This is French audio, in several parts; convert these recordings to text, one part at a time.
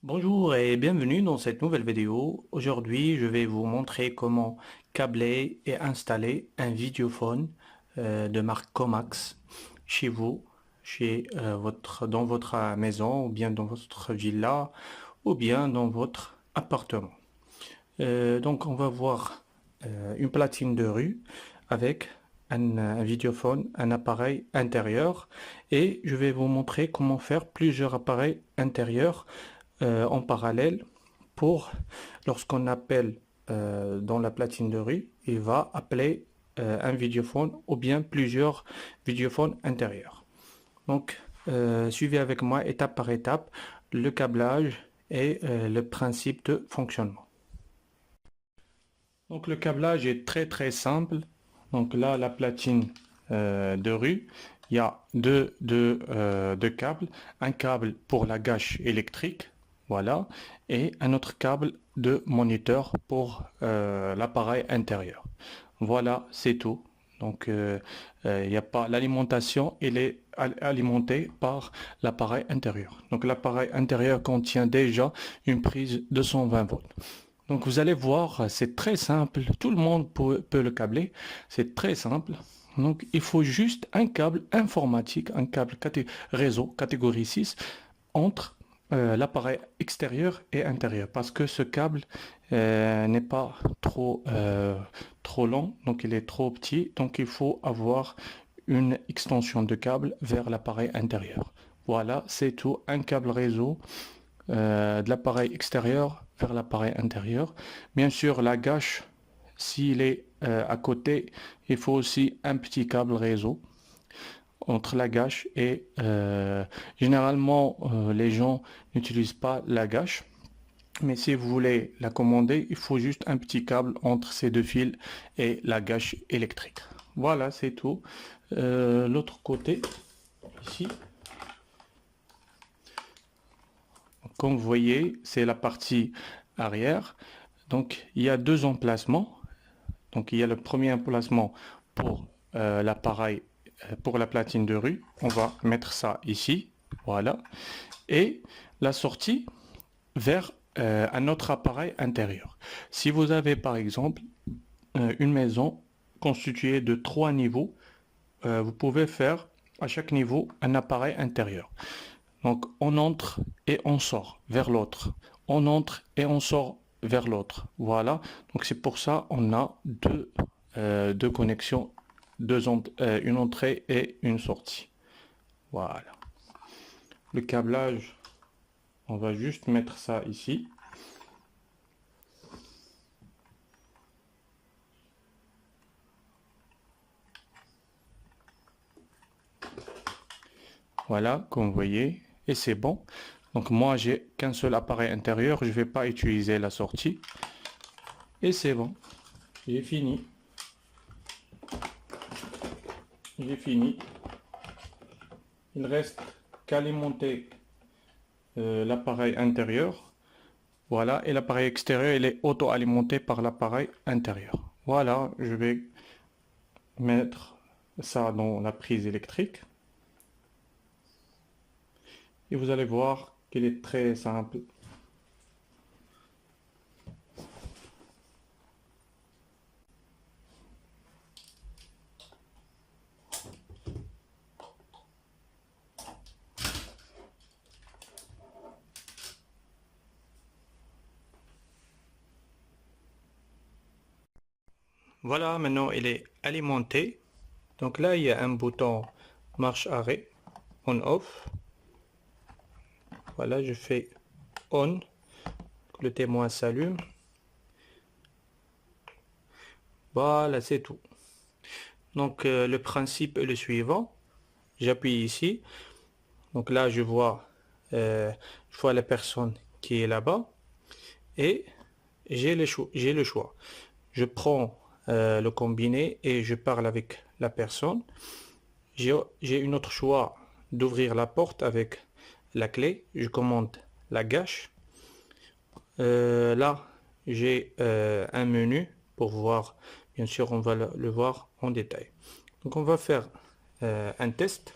Bonjour et bienvenue dans cette nouvelle vidéo. Aujourd'hui, je vais vous montrer comment câbler et installer un vidéophone de marque Comax chez vous, dans votre maison ou bien dans votre villa ou bien dans votre appartement. Donc, on va voir une platine de rue avec un vidéophone, un appareil intérieur et je vais vous montrer comment faire plusieurs appareils intérieurs en parallèle pour lorsqu'on appelle dans la platine de rue, il va appeler un vidéophone ou bien plusieurs vidéophones intérieurs. Donc, suivez avec moi étape par étape le câblage et le principe de fonctionnement. Donc, le câblage est très simple. Donc là, la platine de rue, il y a deux câbles. Un câble pour la gâche électrique, voilà, et un autre câble de moniteur pour l'appareil intérieur. Voilà, c'est tout. Donc, il y a pas l'alimentation, elle est alimentée par l'appareil intérieur. Donc, l'appareil intérieur contient déjà une prise de 120 volts. Donc vous allez voir, c'est très simple, tout le monde peut le câbler, c'est très simple. Donc il faut juste un câble informatique, un câble réseau catégorie 6 entre l'appareil extérieur et intérieur parce que ce câble n'est pas trop long, donc il est trop petit, donc il faut avoir une extension de câble vers l'appareil intérieur. Voilà, c'est tout, un câble réseau de l'appareil extérieur vers l'appareil intérieur. Bien sûr, la gâche, s'il est à côté, il faut aussi un petit câble réseau entre la gâche et généralement les gens n'utilisent pas la gâche. Mais si vous voulez la commander, il faut juste un petit câble entre ces deux fils et la gâche électrique. Voilà, c'est tout. L'autre côté, ici, comme vous voyez, c'est la partie arrière. Donc, il y a deux emplacements. Donc, il y a le premier emplacement pour l'appareil, pour la platine de rue. On va mettre ça ici. Voilà. Et la sortie vers un autre appareil intérieur. Si vous avez, par exemple, une maison constituée de 3 niveaux, vous pouvez faire à chaque niveau un appareil intérieur. Donc, on entre et on sort vers l'autre. On entre et on sort vers l'autre. Voilà. Donc, c'est pour ça on a deux connexions, une entrée et une sortie. Voilà. Le câblage, on va juste mettre ça ici. Voilà, comme vous voyez. Et c'est bon. Donc, moi, j'ai qu'un seul appareil intérieur. Je ne vais pas utiliser la sortie. Et c'est bon. J'ai fini. J'ai fini. Il reste qu'alimenter l'appareil intérieur. Voilà, et l'appareil extérieur, il est auto-alimenté par l'appareil intérieur. Voilà, je vais mettre ça dans la prise électrique. Et vous allez voir qu'il est très simple. Voilà, maintenant il est alimenté. Donc là, il y a un bouton marche-arrêt, on-off. Voilà, je fais on, le témoin s'allume. Voilà, c'est tout. Donc le principe est le suivant. J'appuie ici. Donc là, je vois la personne qui est là-bas et j'ai le choix. Je prends le combiné et je parle avec la personne. J'ai une autre choix d'ouvrir la porte avec la clé. Je commande la gâche. Là, j'ai un menu pour voir. Bien sûr, on va le voir en détail. Donc, on va faire un test.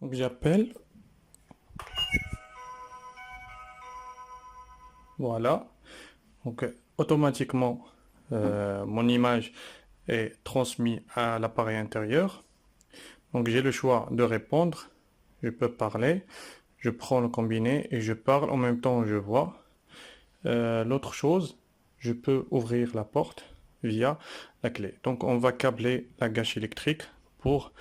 Donc, j'appelle. Voilà. Donc automatiquement, mon image est transmise à l'appareil intérieur. Donc j'ai le choix de répondre. Je peux parler. Je prends le combiné et je parle en même temps je vois. L'autre chose, je peux ouvrir la porte via la clé. Donc on va câbler la gâche électrique pour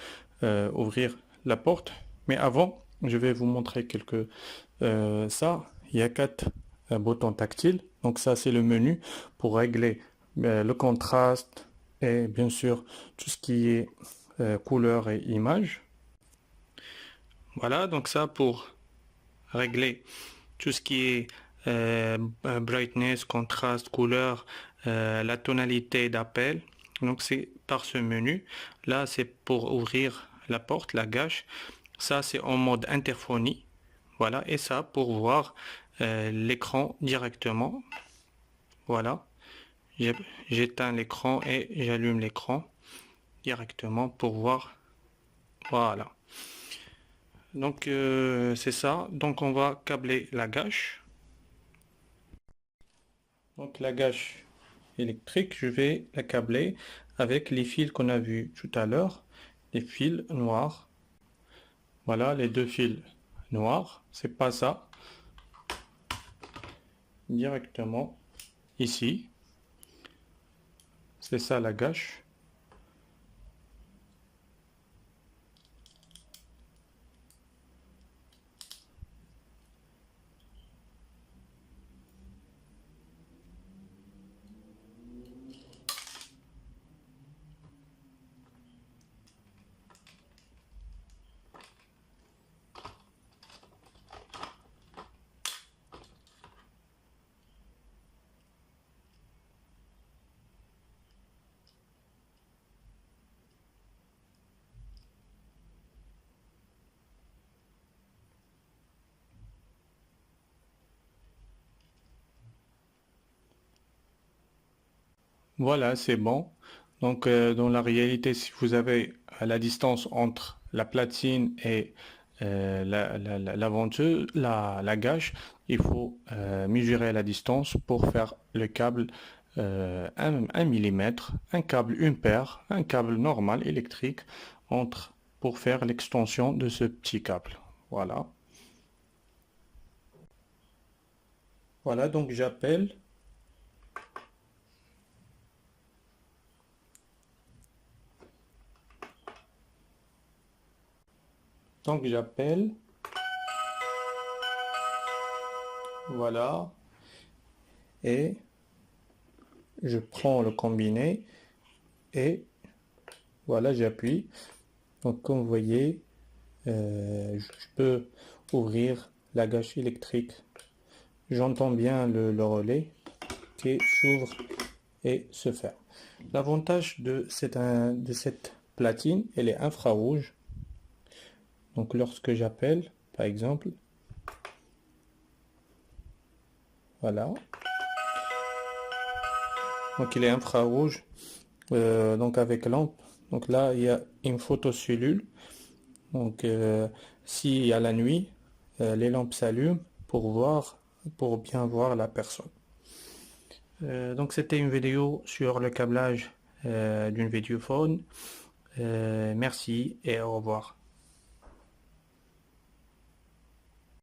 ouvrir la porte. Mais avant, je vais vous montrer quelques... ça, il y a 4 boutons tactiles. Donc ça, c'est le menu pour régler le contraste et bien sûr tout ce qui est couleur et image. Voilà, donc ça pour régler tout ce qui est brightness, contraste, couleur, la tonalité d'appel. Donc c'est par ce menu. Là, c'est pour ouvrir la porte, la gâche. Ça, c'est en mode interphonie. Voilà, et ça pour voir l'écran directement. Voilà, j'éteins l'écran et j'allume l'écran directement pour voir. Voilà. Donc c'est ça. Donc on va câbler la gâche. Donc la gâche électrique, je vais la câbler avec les fils qu'on a vus tout à l'heure, les fils noirs. Voilà, les deux fils noirs, c'est pas ça. Directement ici. C'est ça la gâche. Voilà, c'est bon. Donc, dans la réalité, si vous avez la distance entre la platine et la ventouse, la gâche, il faut mesurer la distance pour faire le câble 1 millimètre, un câble, une paire, un câble normal électrique entre pour faire l'extension de ce petit câble. Voilà. Voilà, donc j'appelle. Donc j'appelle. Voilà. Et je prends le combiné et voilà, j'appuie. Donc comme vous voyez, je peux ouvrir la gâche électrique. J'entends bien le relais qui s'ouvre et se ferme. L'avantage de cette platine, elle est infrarouge. Donc lorsque j'appelle, par exemple, voilà. Donc il est infrarouge, donc avec lampe. Donc là, il y a une photocellule. Donc si à la nuit, les lampes s'allument pour bien voir la personne. Donc c'était une vidéo sur le câblage d'une vidéophone. Merci et au revoir.